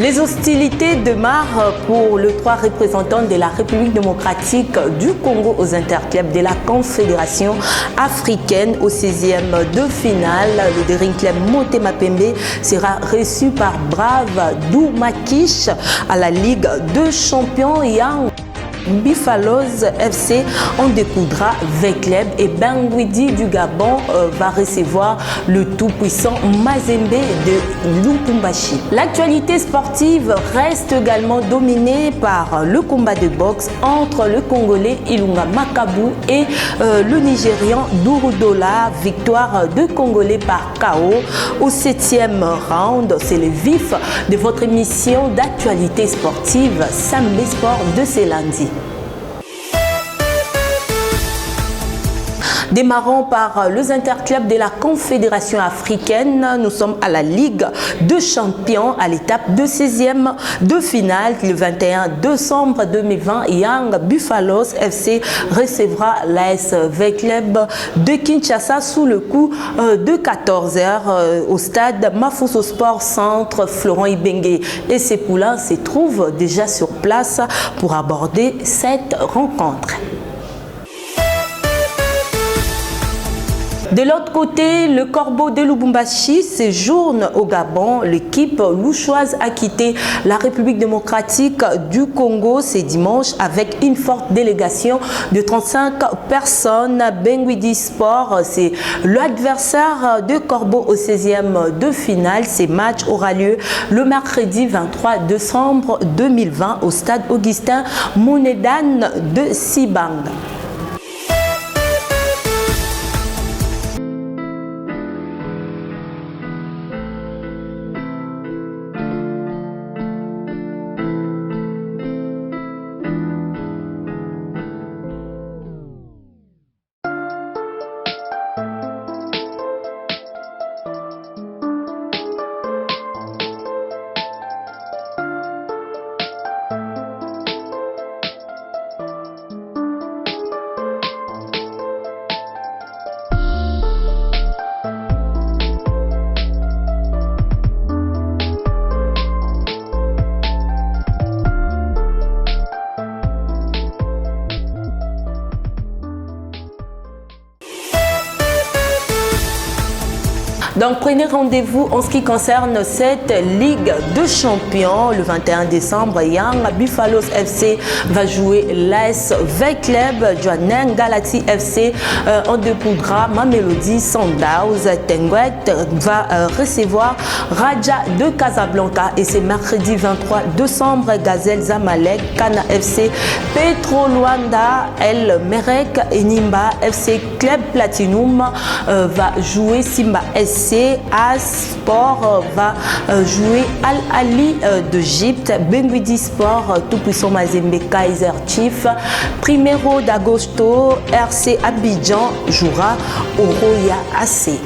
Les hostilités démarrent pour les 3 représentants de la République démocratique du Congo aux interclubs de la Confédération africaine au 16e de finale. Le Daring Club Motema Pembe sera reçu par Brave Dou Makish à la Ligue de Champions Young. Buffaloes FC en découdra Vecleb et Bangwidi du Gabon va recevoir le tout-puissant Mazembe de Lubumbashi. L'actualité sportive reste également dominée par le combat de boxe entre le Congolais Ilunga Makabu et le Nigérian Douroudola. Victoire de Congolais par KO au 7e round. C'est le vif de votre émission d'actualité sportive Samedi Sport de ce lundi. Démarrons par les interclubs de la Confédération africaine. Nous sommes à la Ligue de champions à l'étape de 16e de finale. Le 21 décembre 2020, Young Buffaloes FC recevra l'AS Vecleb de Kinshasa sous le coup de 14h au stade Mafuso Sport Centre. Florent Ibenge et ses poulains se trouvent déjà sur place pour aborder cette rencontre. De l'autre côté, le Corbeau de Lubumbashi séjourne au Gabon. L'équipe louchoise a quitté la République démocratique du Congo ce dimanche avec une forte délégation de 35 personnes. Bangwidi Sport, c'est l'adversaire de Corbeau au 16e de finale. Ces matchs aura lieu le mercredi 23 décembre 2020 au stade Augustin Monedan de Sibang. Donc prenez rendez-vous en ce qui concerne cette Ligue de champions. Le 21 décembre, Young Buffaloes FC va jouer l'AS Vecleb. Joaneng Galaxy FC en découdra Mamelodi Sundowns. Tenguet va recevoir Raja de Casablanca et c'est mercredi 23 décembre. Gazelle Zamalek, Kana FC, Petro Luanda, El Merek et Nimba FC Club Platinum va jouer Simba SC. Sport va jouer Al-Ali d'Égypte. Bangwidi Sport, tout-puissant Mazembe Kaiser Chief. Primero d'Agosto, RC Abidjan jouera au Roya AC.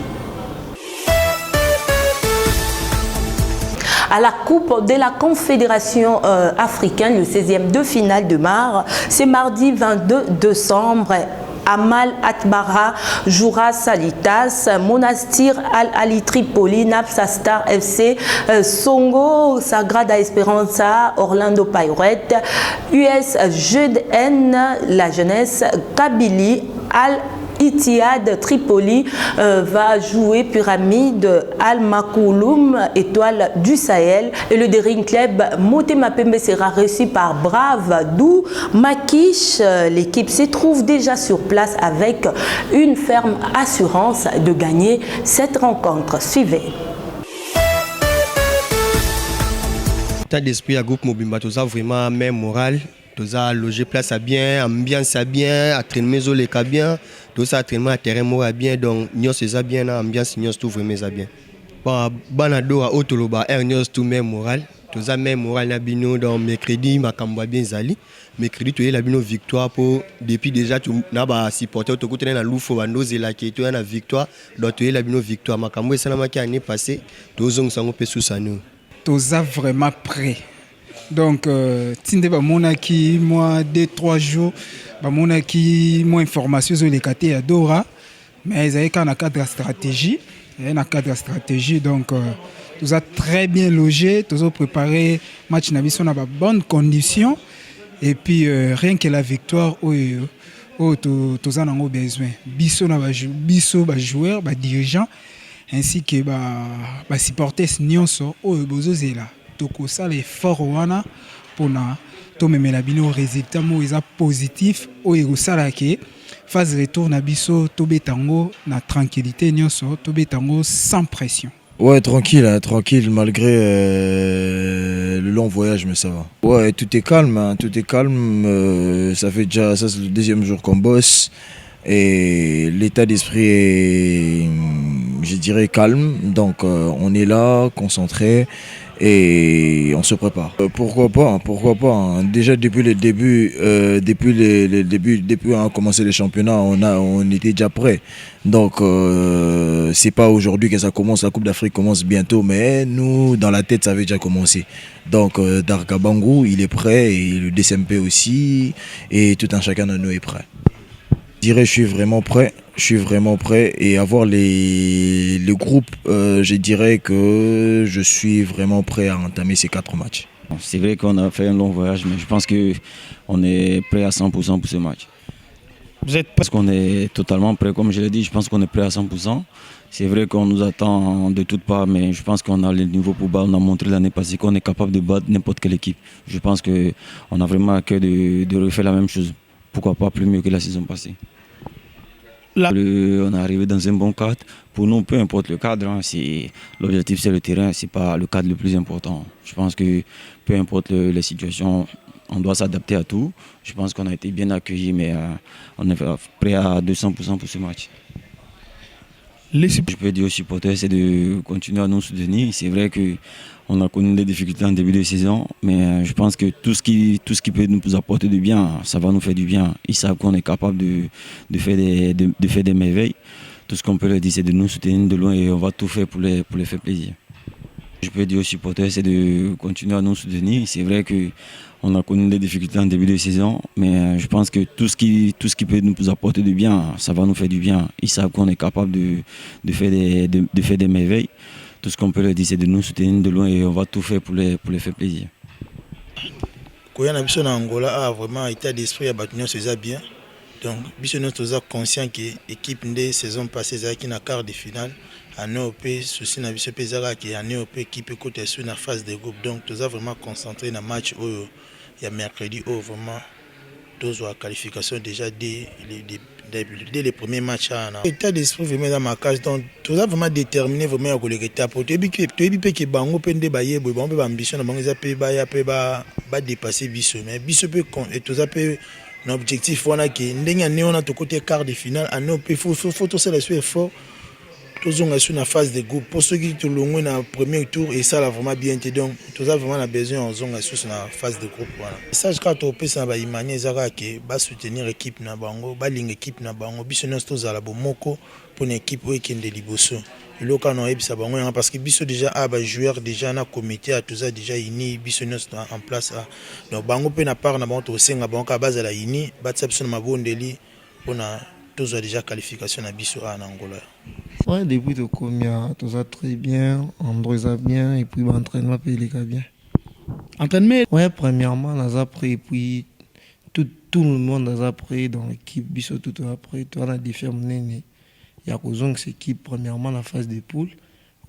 À la Coupe de la Confédération africaine, le 16e de finale de Mar, c'est mardi 22 décembre. Amal Atbara jouera Salitas, Monastir Al-Ali Tripoli, Napsa Star FC, Songo Sagrada Esperanza, Orlando Pirates, US JN, la jeunesse, Kabylie, Al-Ittihad Tripoli va jouer Pyramide Al-Makouloum, étoile du Sahel. Et le Daring Club Motema Pembe sera reçu par Brave Dou Makish. L'équipe se trouve déjà sur place avec une ferme assurance de gagner cette rencontre. Suivez. État d'esprit à groupe Mobimba, tout ça vraiment même moral. Tout ça loger place à bien, ambiance à bien, entraînement les cas bien, tout ça entraînement à terrain à bien, donc nous c'est ça bien, ambiance nous tout vraiment ça bien. Bon, banado à Otoloba, nous tout même moral, tout ça même moral na bino donc mercredi makamba bien zali, mercredi tu es la bino victoire pour depuis déjà tu na ba supporter to côté na loufo bando zela qui tu na victoire, donc tu es la bino victoire makambo ça na maki année passée, tout zong sango pe sous ça nous. Tout ça vraiment prêt. Donc, tinde ba monaki moi 2-3 jours, ba monaki moi information sur les catés à Dora, mais ils avaient qu'un cadre stratégie, donc Nous avons très bien logé, nous avons préparé le match dans de bonnes conditions. Et puis, rien que la victoire, nous avons besoin. Bisso, les joueurs, les dirigeants, ainsi que les supporters, nous avons besoin de l'effort pour tomber la résultat positif. Nous avons phase retour na biso tobetango na tranquillité nyonso tobetango sans pression. Ouais, tranquille, hein, tranquille malgré le long voyage, mais ça va. Ouais, tout est calme, hein, tout est calme. Ça fait déjà, ça c'est le deuxième jour qu'on bosse et l'état d'esprit est, je dirais, calme. Donc on est là, concentré. Et on se prépare. Pourquoi pas, hein. Déjà depuis le début, depuis on a commencé les championnats, on était déjà prêt. Donc c'est pas aujourd'hui que ça commence, la Coupe d'Afrique commence bientôt, mais nous dans la tête ça avait déjà commencé. Donc Darka Bangou il est prêt et le DCMP aussi et tout un chacun de nous est prêt. Je dirais je suis vraiment prêt et avoir le groupe, je dirais que je suis vraiment prêt à entamer ces 4 matchs. C'est vrai qu'on a fait un long voyage, mais je pense qu'on est prêt à 100% pour ce match. Vous êtes parce qu'on est totalement prêt, comme je l'ai dit, je pense qu'on est prêt à 100%. C'est vrai qu'on nous attend de toutes parts, mais je pense qu'on a le niveau pour battre. On a montré l'année passée qu'on est capable de battre n'importe quelle équipe. Je pense qu'on a vraiment à cœur de refaire la même chose. Pourquoi pas plus mieux que la saison passée. On est arrivé dans un bon cadre. Pour nous, peu importe le cadre, hein, l'objectif c'est le terrain, c'est pas le cadre le plus important. Je pense que peu importe les situations, on doit s'adapter à tout. Je pense qu'on a été bien accueillis, mais on est prêt à 200% pour ce match. Je peux dire aux supporters, c'est de continuer à nous soutenir. C'est vrai qu'on a connu des difficultés en début de saison, mais je pense que tout ce qui peut nous apporter du bien, ça va nous faire du bien. Ils savent qu'on est capable de faire des merveilles. Tout ce qu'on peut leur dire, c'est de nous soutenir de loin et on va tout faire pour les faire plaisir. Je peux dire aux supporters, c'est de continuer à nous soutenir. C'est vrai qu'on a connu des difficultés en début de saison, mais je pense que tout ce qui peut nous apporter du bien, ça va nous faire du bien. Ils savent qu'on est capable de faire des merveilles. Tout ce qu'on peut leur dire, c'est de nous soutenir de loin et on va tout faire pour les faire plaisir. Quand on a en Angola, a vraiment état d'esprit à battre c'est bien. Donc, nous sommes conscients que l'équipe de saison passée qui na quart de finale. En EOP, ceci n'a pas pesé qui en EOP qui peut côté sur la phase de groupe. Donc, nous avons vraiment concentré dans le match où il y a mercredi où vraiment deux la qualification déjà dès les premiers matchs. L'état d'esprit vraiment dans ma case. Donc, nous avons vraiment déterminé vraiment à les étapes. Tu as dit que Bango peut débailler, Bango peut ambition, Bango peut dépasser Bisso. Mais Bisso peut et l'objectif on a qui on a tout côté quart de finale. En EOP, il faut tout ça les effort. Tous on sur la phase de groupe pour ceux qui sont dans le premier tour et ça l'a vraiment bien été donc tous a vraiment besoin en zone sur la phase de groupe voilà ça je crois que tu ça va imaginer zara que va soutenir l'équipe na bango ba ling équipe na bango biso nous tous à la bomoko pour une équipe qui est de liboso et là quand on est ça bango parce que biso déjà a ba joueur déjà na comité à tout ça déjà ini biso nous en place donc bango peut na part na bango to senga bango à base la ini ba tsapso na mabondeli on a tous déjà qualification à biso en Angola. Ouais, depuis le combien, tout ça très bien, André ça bien, et puis l'entraînement paye les cas bien. Entraînement? Ouais, premièrement, on a appris, et puis tout le monde a appris dans l'équipe, biso tout après, tout on a déterminé. Il y a que cette équipe, premièrement, la phase des poules,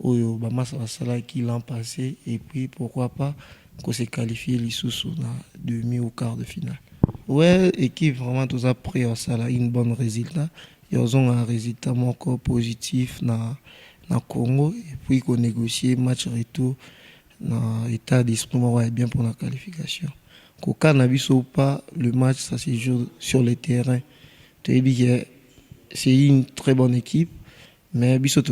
où Obama ça qui l'an passé, et puis pourquoi pas qu'on s'est qualifié les sous la demi ou quart de finale. Ouais, équipe vraiment tout ça pris ça là une bonne résultat. Ils ont un résultat encore positif na Congo et puis qu'on négocie match retour dans état d'esprit bien pour la qualification. Qu'au cannabis ou pas, le match ça se joue sur le terrain. Tu dis que c'est une très bonne équipe, mais biso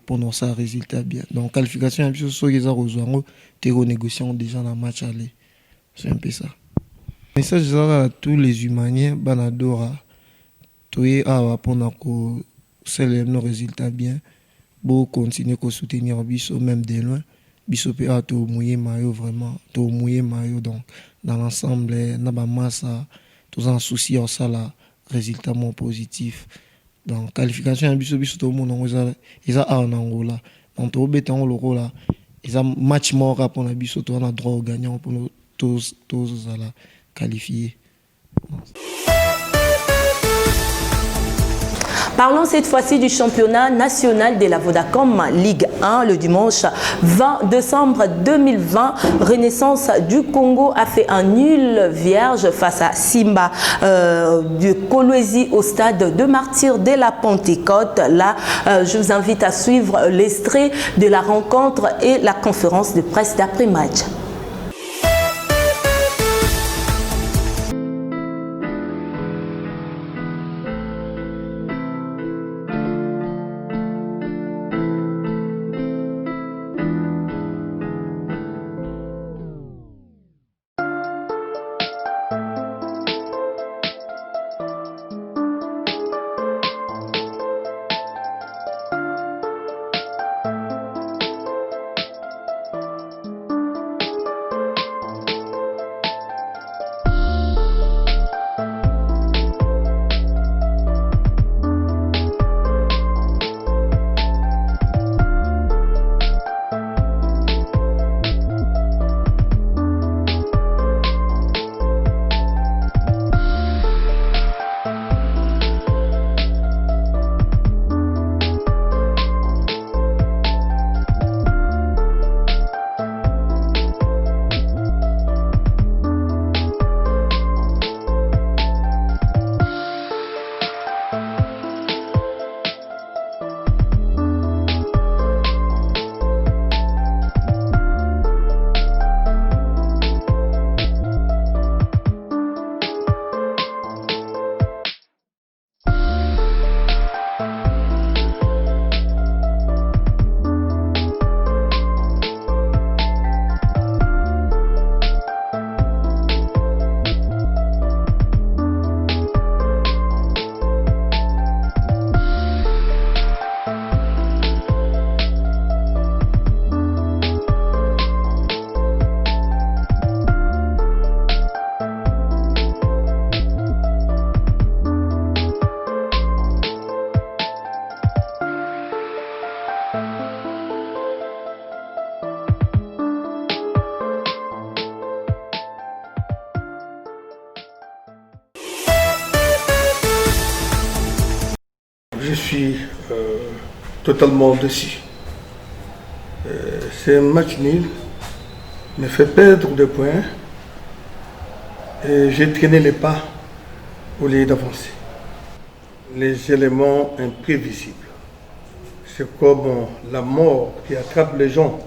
pendant ça résultat bien. Donc qualification biso so les rejoindre tu renégocier déjà dans match aller. C'est un peu ça. Message à tous les humaniens, banadora, toi à pendant que c'est nos résultats bien, beau continuer à soutenir biso même de loin, biso peut à tout mouiller maillot vraiment, tout mouiller maillot donc dans l'ensemble, n'a pas masse, tous en souci en ça là, résultat moins positif. Donc qualification biso tout le monde ils a en Angola, donc tout béton le rôle là, ils ont match mort pour la biso, on a droit au gagnant pour nous tous à la qualifier. Parlons cette fois-ci du championnat national de la Vodacom Ligue 1. Le dimanche 20 décembre 2020, Renaissance du Congo a fait un nul vierge face à Simba de Kolwezi au stade de Martyrs de la Pentecôte. Là, je vous invite à suivre l'extrait de la rencontre et la conférence de presse d'après-match. Je suis totalement déçu. C'est un match nul, me fait perdre des points et j'ai traîné les pas au lieu d'avancer. Les éléments imprévisibles, c'est comme la mort qui attrape les gens.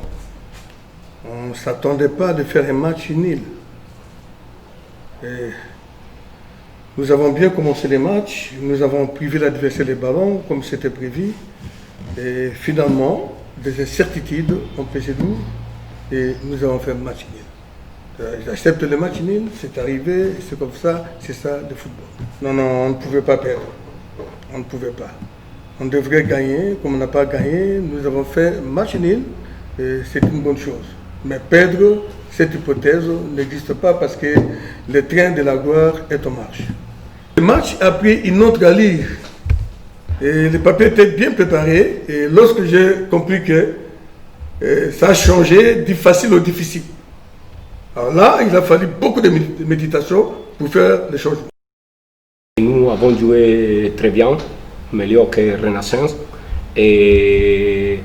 On ne s'attendait pas de faire un match nul. Et nous avons bien commencé les matchs, nous avons privé l'adversaire des ballons comme c'était prévu. Et finalement, des incertitudes ont pesé nous et nous avons fait un match nul. J'accepte le match nul, c'est arrivé, c'est comme ça, c'est ça le football. Non, on ne pouvait pas perdre. On ne pouvait pas. On devrait gagner, comme on n'a pas gagné, nous avons fait un match nul et c'est une bonne chose. Mais perdre, cette hypothèse n'existe pas parce que le train de la gloire est en marche. Le match a pris une autre allure. Et les papiers étaient bien préparés. Et lorsque j'ai compris que ça a changé du facile au difficile. Alors là, il a fallu beaucoup de méditation pour faire les changements. Nous avons joué très bien, meilleur que Renaissance. Et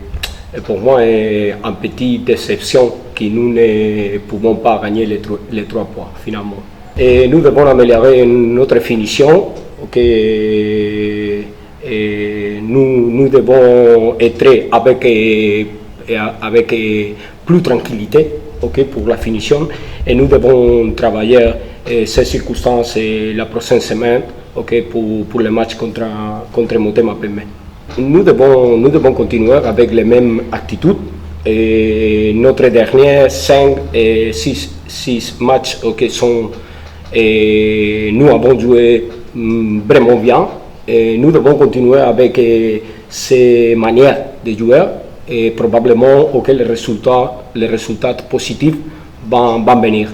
pour moi, une petite déception que nous ne pouvons pas gagner les 3 points finalement. Et nous devons améliorer notre finition. Okay. Et nous devons être avec plus tranquillité, pour la finition. Et nous devons travailler ces circonstances la prochaine semaine, pour le match contre Motema Pembe. Nous devons continuer avec les mêmes attitudes. Et notre dernier 5 et 6 matchs sont, et nous avons joué vraiment bien. Et nous devons continuer avec ces manières de jouer et probablement les résultats positifs vont venir.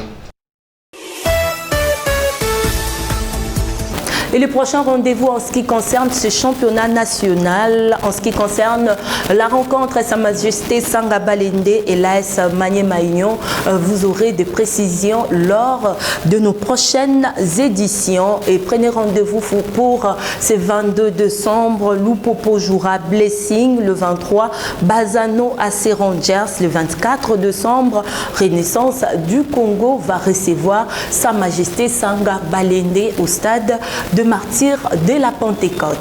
Et le prochain rendez-vous en ce qui concerne ce championnat national, en ce qui concerne la rencontre Sa Majesté Sanga Balende et l'AS Maniema Union, vous aurez des précisions lors de nos prochaines éditions. Et prenez rendez-vous pour ce 22 décembre, Lupopo jouera Blessing, le 23, Bazano AC Rangers, le 24 décembre, Renaissance du Congo va recevoir Sa Majesté Sanga Balende au stade de Martyrs de la Pentecôte.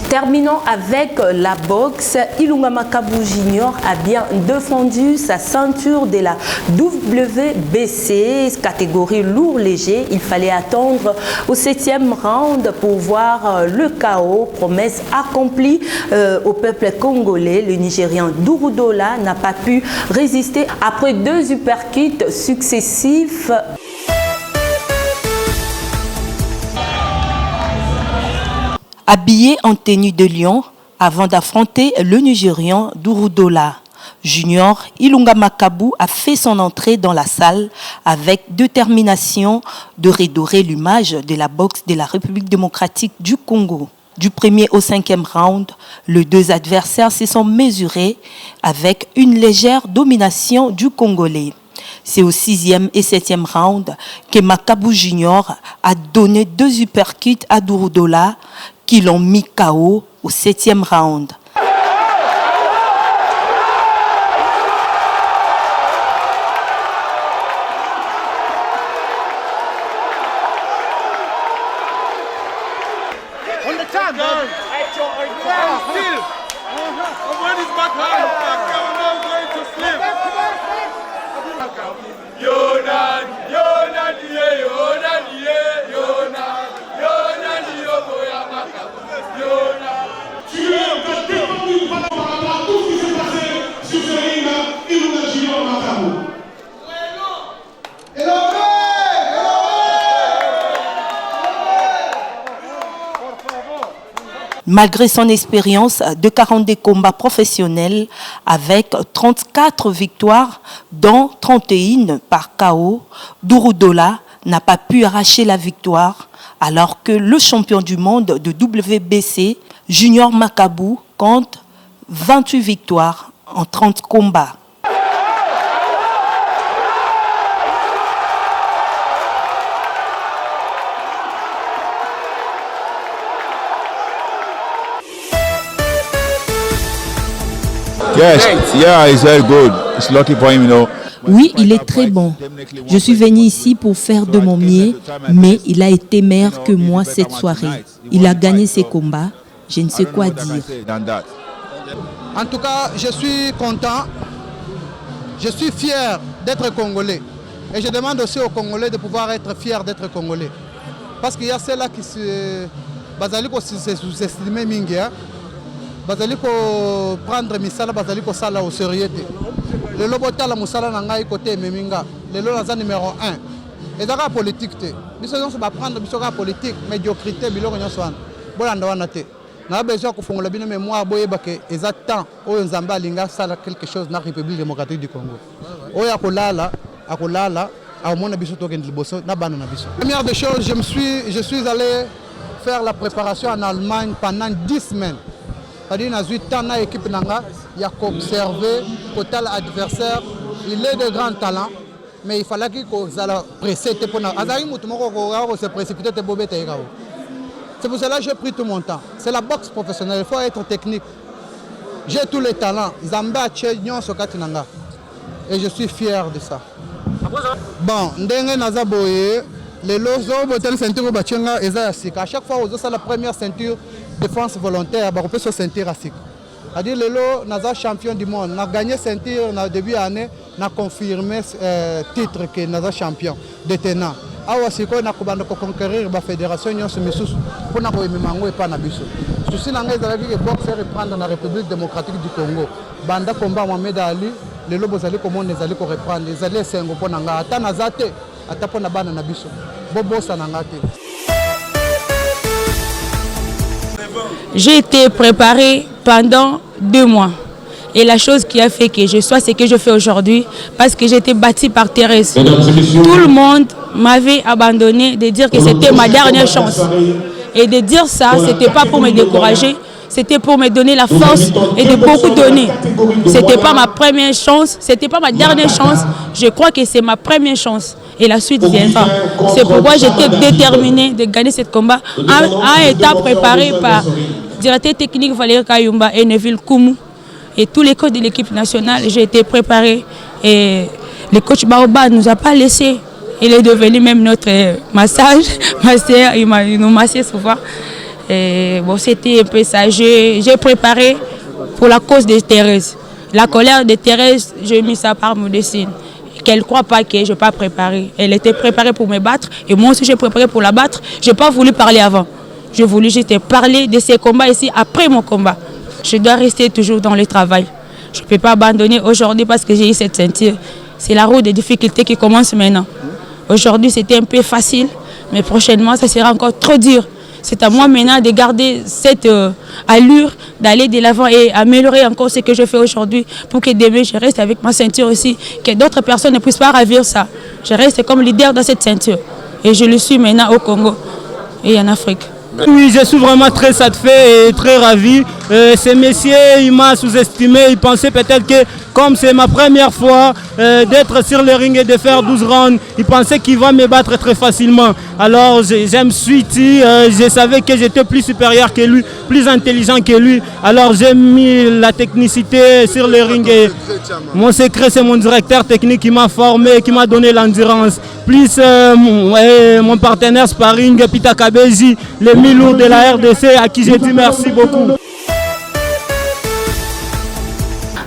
Terminons avec la boxe. Ilunga Makabu Junior a bien défendu sa ceinture de la WBC, catégorie lourd-léger. Il fallait attendre au 7e round pour voir le KO. Promesse accomplie au peuple congolais. Le Nigérian Douroudola n'a pas pu résister après 2 uppercuts successifs. Habillé en tenue de lion avant d'affronter le Nigérian Douroudola. Junior Ilunga Makabu a fait son entrée dans la salle avec détermination de redorer l'image de la boxe de la République démocratique du Congo. Du 1er au 5e round, les 2 adversaires se sont mesurés avec une légère domination du Congolais. C'est au 6e et 7e round que Makabu Junior a donné 2 uppercuts à Douroudola qui l'ont mis KO au 7e round. Malgré son expérience de 42 combats professionnels avec 34 victoires, dont 31 par KO, Douroudola n'a pas pu arracher la victoire alors que le champion du monde de WBC, Junior Makabu, compte 28 victoires en 30 combats. Yes, yeah, he's very good. It's lucky for him, you know. Oui, il est très bon. Je suis venu ici pour faire de mon mieux, mais il a été meilleur que moi cette soirée. Il a gagné ses combats. Je ne sais quoi dire. En tout cas, je suis content. Je suis fier d'être Congolais. Et je demande aussi aux Congolais de pouvoir être fiers d'être Congolais. Parce qu'il y a ceux-là qui se sous-estimer Mingia. Bazali ko prendre misala bazali ko sala au sérieux. Le lobota la musala na ngai côté meminga. Le lo naza numéro 1. Et daka politique te. Biso nyonso ba prendre biso ka politique, médiocrité biloko nyonso wana. Bolanda wana te. Na besoin ko fongola bino mémoire boyeba ke exactement oyo nzamba alinga sala quelque chose na République démocratique du Congo. Oyo akolala amona biso to kendi liboso na bana na biso. Première des choses, je suis allé faire la préparation en Allemagne pendant 10 semaines. C'est-à-dire que j'ai 8 ans dans l'équipe, il y a observé côté adversaire. Il est de grand talent, mais il fallait qu'il soit pressé. Il se précipiter. C'est pour cela que j'ai pris tout mon temps. C'est la boxe professionnelle, il faut être technique. J'ai tous les talents. Et je suis fier de ça. Bon, à chaque fois, c'est la première ceinture. défense volontaire, on peut se sentir assis. C'est-à-dire que nous sommes champion du monde. Nous avons gagné ceinture au début de l'année, nous avons confirmé le titre que nous sommes champion détenant. Awa siko na kubanda ko conquérir la fédération nyonso misusu pona ko mimango epa na biso. Souci na ngai ezalaki ke boxer reprendre na République démocratique du Congo. Banda combat Mohamed Ali, lelo bozali komona ezali ko reprendre, ezali esengo pona nga ata na zate, ata pona bana na biso. Bobosa na ngate. J'ai été préparé pendant 2 mois. Et la chose qui a fait que je sois ce que je fais aujourd'hui, parce que j'étais bâtie par Thérèse. Tout le monde m'avait abandonné de dire que c'était ma dernière chance. Et de dire ça, ce n'était pas pour me décourager, c'était pour me donner la force et de beaucoup donner. Ce n'était pas ma première chance, ce n'était pas ma dernière chance. Je crois que c'est ma première chance. Et la suite viendra. C'est pourquoi j'étais déterminée de gagner ce combat en étant préparé par le directeur technique Valérie Kayumba et Neville Koumou. Et tous les coachs de l'équipe nationale, j'ai été préparé. Et le coach Baoba ne nous a pas laissé. Il est devenu même notre masseur. Il nous massait souvent. Et bon, c'était un peu ça. J'ai préparé pour la cause de Thérèse. La colère de Thérèse, j'ai mis ça par mon dessin. Qu'elle ne croit pas que je n'ai pas préparé. Elle était préparée pour me battre. Et moi aussi, j'ai préparé pour la battre. Je n'ai pas voulu parler avant. J'ai voulu juste parler de ces combats ici après mon combat. Je dois rester toujours dans le travail. Je ne peux pas abandonner aujourd'hui parce que j'ai eu cette ceinture. C'est la route des difficultés qui commence maintenant. Aujourd'hui, c'était un peu facile, mais prochainement, ça sera encore trop dur. C'est à moi maintenant de garder cette allure, d'aller de l'avant et améliorer encore ce que je fais aujourd'hui pour que demain, je reste avec ma ceinture aussi, que d'autres personnes ne puissent pas ravir ça. Je reste comme leader dans cette ceinture. Et je le suis maintenant au Congo et en Afrique. Oui, je suis vraiment très satisfait et très ravi. Ce monsieur, il m'a sous-estimé. Il pensait peut-être que, comme c'est ma première fois d'être sur le ring et de faire 12 rounds, il pensait qu'il va me battre très facilement. Alors, je me suis dit, je savais que j'étais plus supérieur que lui, plus intelligent que lui. Alors, j'ai mis la technicité sur le ring. Et mon secret, c'est mon directeur technique qui m'a formé, qui m'a donné l'endurance. Plus mon partenaire sparring, Pita Kabeji, le mi-lourd de la RDC, à qui j'ai dit merci beaucoup.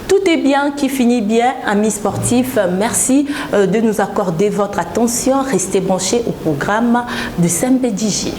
Tout est bien qui finit bien, amis sportifs. Merci de nous accorder votre attention. Restez branchés au programme de SMPDJ.